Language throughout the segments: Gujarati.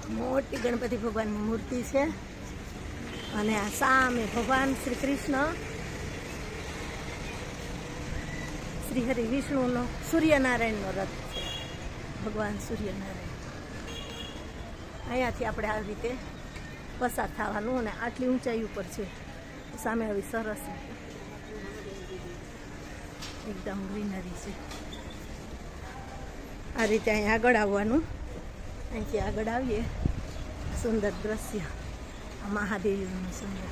મોટી ગણપતિ ભગવાનની મૂર્તિ છે અને આ સામે ભગવાન શ્રી કૃષ્ણ શ્રી હરિ વિષ્ણુનો સૂર્યનારાયણનો રથ છે. ભગવાન સૂર્યનારાયણ અહીંયાથી આપણે આવી રીતે પસાર થવાનું અને આટલી ઊંચાઈ ઉપર છે. સામે આવી સરસ એકદમ ગ્રીનરી છે. આ રીતે અહીં આગળ આવવાનું. અહીંથી આગળ આવીએ સુંદર દ્રશ્ય મહાદેવનું સુંદર.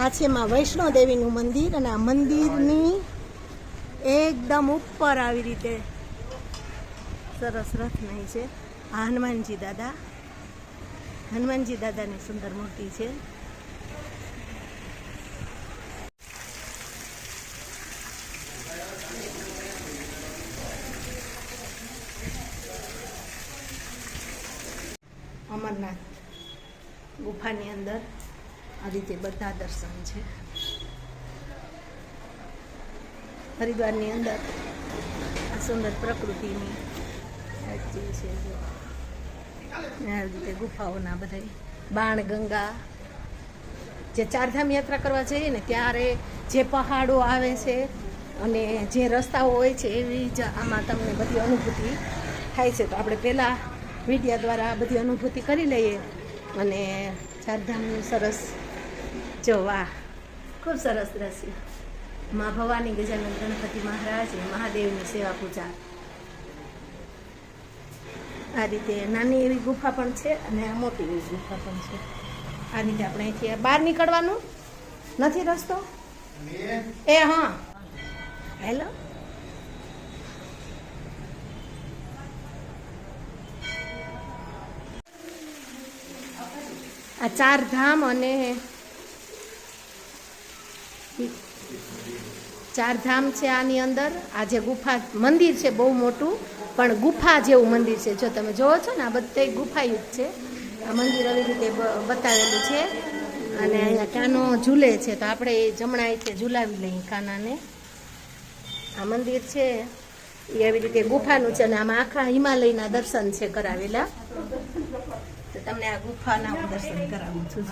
આ છે માં વૈષ્ણોદેવીનું મંદિર અને આ મંદિરની એકદમ ઉપર આવી રીતે સરસ રથ નહીં છે. આ હનુમાનજી દાદાની સુંદર મૂર્તિ છે. અમરનાથ ગુફાની અંદર આ રીતે બધા દર્શન છે. હરિદ્વારની અંદર આ સુંદર પ્રકૃતિની છે. આ રીતે ગુફાઓના બધા બાણ ગંગા જે ચારધામ યાત્રા કરવા જઈએ ને ત્યારે જે પહાડો આવે છે અને જે રસ્તાઓ હોય છે એવી જ આમાં તમને બધી અનુભૂતિ થાય છે. તો આપણે પહેલાં મીડિયા દ્વારા બધી અનુભૂતિ કરી લઈએ અને ચારધામનું સરસ જોવા. ખૂબ સરસ દ્રશ્ય. મા ભવાની ગજાનંદ ગણપતિ મહારાજ મહાદેવની સેવા પૂજા. આ રીતે નાની એવી ગુફા પણ છે અને આ મોટી એવી ગુફા પણ છે. આ રીતે આપણે અહીંથી બહાર નીકળવાનું નથી રસ્તો. હા હેલો. આ ચાર ધામ અને ચાર ધામ છે. આની અંદર આ જે ગુફા મંદિર છે બહુ મોટું, પણ ગુફા જેવું મંદિર છે. જો તમે જોવો છો ને આ બધે ગુફાયુક્ત છે. આ મંદિર આવી રીતે બતાવેલું છે અને અહીંયા કાનો ઝૂલે છે. તો આપણે એ જમણા છે ઝૂલાવી લઈએ કાનાને. આ મંદિર છે એ આવી રીતે ગુફાનું છે અને આમાં આખા હિમાલયના દર્શન છે કરાવેલા. તો તમને આ ગુફાના હું દર્શન કરાવું છું.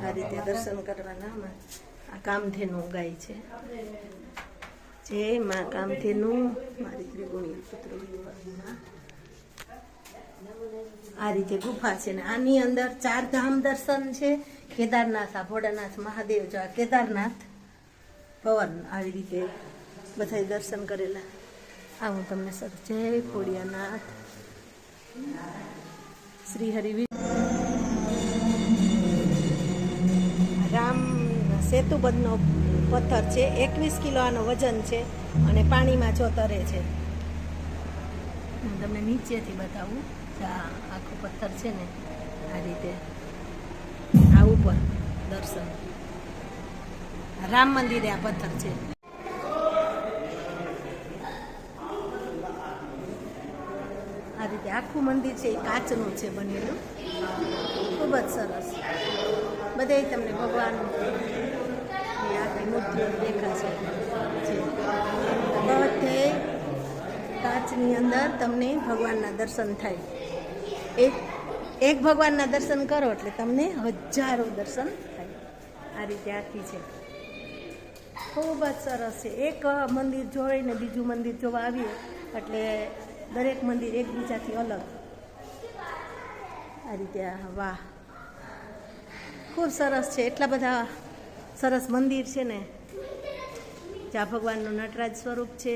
આ રીતે દર્શન કરવાના. આ કામધેનુ ગાય છે. જય માં કામધેનુ મારી ત્રિગુણી પુત્ર. આ રીતે ગુફા છે ને આની અંદર ચાર ધામ દર્શન છે. કેદારનાથ, આ ભોળાનાથ મહાદેવ, જો આ કેદારનાથ ભવન આવી રીતે બધા દર્શન કરેલા. આ હું તમને સર જય ભોળિયાનાથ શ્રી હરિ રામ સેતુબંધનો પથ્થર છે. 21 કિલો આનો વજન છે અને પાણીમાં જો તરે છે. હું તમને નીચેથી બતાવું. આ આખો પથ્થર છે ને આ રીતે આ ઉપર દર્શન. રામ મંદિરે આ પથ્થર છે. આ રીતે આખું મંદિર છે એ કાચનું છે બનેલું. ખૂબ જ સરસ. બધે તમને ભગવાન આખી મૂર્તિઓ દેખાશે. બધે કાચની અંદર તમને ભગવાનના દર્શન થાય. એક ભગવાનના દર્શન કરો એટલે તમને હજારો દર્શન થાય. આ રીતે આખી છે. ખૂબ જ સરસ છે. એક મંદિર જોઈને બીજું મંદિર જોવા આવીએ એટલે દરેક મંદિર એકબીજાથી અલગ. આ રીતે વાહ, ખૂબ સરસ છે. એટલા બધા સરસ મંદિર છે ને. જ્યાં ભગવાનનું નટરાજ સ્વરૂપ છે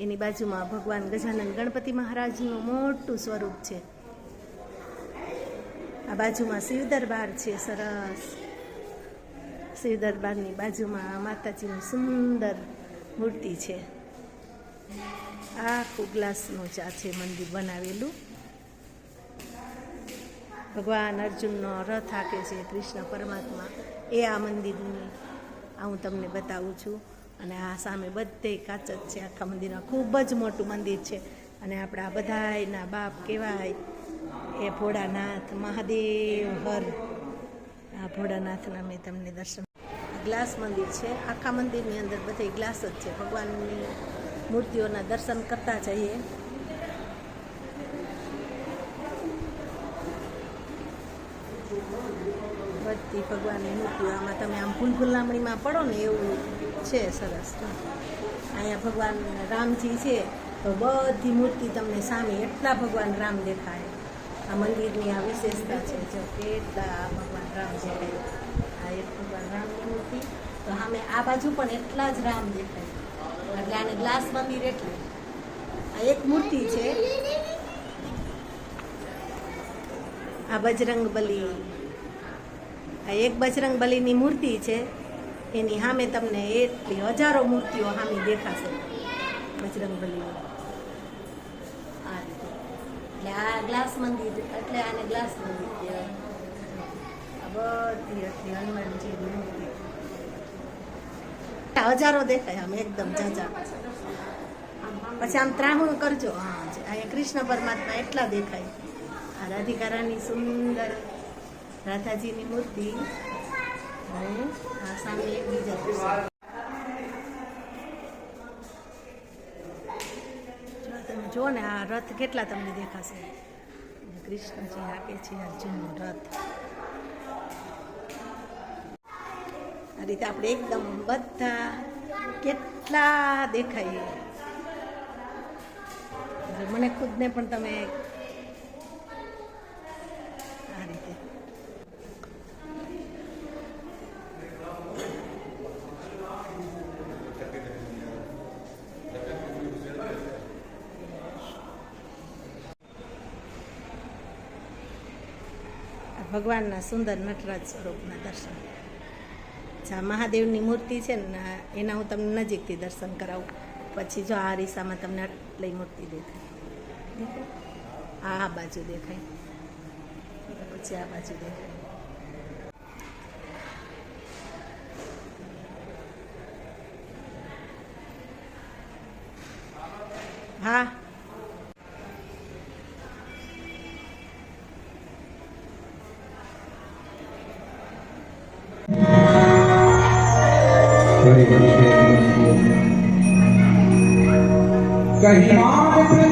એની બાજુમાં ભગવાન ગજાનંદ ગણપતિ મહારાજનું મોટું સ્વરૂપ છે. આ બાજુમાં શિવ દરબાર છે. સરસ શિવ દરબારની બાજુમાં માતાજીની સુંદર મૂર્તિ છે. આખું ગ્લાસનું ચા છે મંદિર બનાવેલું. ભગવાન અર્જુનનો રથ હાકે છે કૃષ્ણ પરમાત્મા, એ આ મંદિરની આ હું તમને બતાવું છું. અને આ સામે બધે કાચ જ છે આખા મંદિરમાં. ખૂબ જ મોટું મંદિર છે અને આપણા બધાયના બાપ કહેવાય એ ભોળાનાથ મહાદેવ હર. આ ભોળાનાથના મેં તમને દર્શન. ગ્લાસ મંદિર છે. આખા મંદિરની અંદર બધે ગ્લાસ જ છે. ભગવાનની મૂર્તિઓના દર્શન કરતા જઈએ બધી ભગવાનની મૂર્તિઓ આમાં તમે આમ ફૂલફૂલામણીમાં પડો ને એવું છે સરસ. અહીંયા ભગવાન રામજી છે તો બધી મૂર્તિ તમને સામે એટલા ભગવાન રામ દેખાય. આ મંદિરની આ વિશેષતા છે. જો કેટલા ભગવાન રામ દેખાય. આ એક ભગવાન રામની મૂર્તિ તો સામે આ બાજુ પણ એટલા જ રામ દેખાય. એટલે આને ગ્લાસ મંદિર એટલે. આ એક મૂર્તિ છે. આ બજરંગબલી, આ એક બજરંગબલીની મૂર્તિ છે. એની સામે તમને એટલી હજારો મૂર્તિઓ સામે દેખાશે બજરંગબલીની. આ રીતે એટલે આ ગ્લાસ મંદિર એટલે આને ગ્લાસ મંદિર કહેવાય. આ બધી એટલી હનુમાનજીની મૂર્તિ હજારો દેખાય આમ એકદમ જાજા. પછી આમ ત્રાહુણ કરજો. હા, અહીંયા કૃષ્ણ પરમાત્મા એટલા દેખાય. આ રાધિકારાની સુંદર રાધાજીની મૂર્તિ અને આ સામે એક બીજા તમે જુઓ ને આ રથ કેટલા તમને દેખાશે. કૃષ્ણજી આપે છે અર્જુનનો રથ. આ રીતે આપણે એકદમ બધા કેટલા દેખાય. મને ખુદને પણ તમે આ રીતે ભગવાનના સુંદર નટરાજ સ્વરૂપના દર્શન. જ્યાં મહાદેવની મૂર્તિ છે ને એના હું તમને નજીકથી દર્શન કરાવું. પછી જો આ અરીસામાં તમને આટલી મૂર્તિ દેખાય. આ બાજુ દેખાય, પછી આ બાજુ દેખાય. હા, कहीं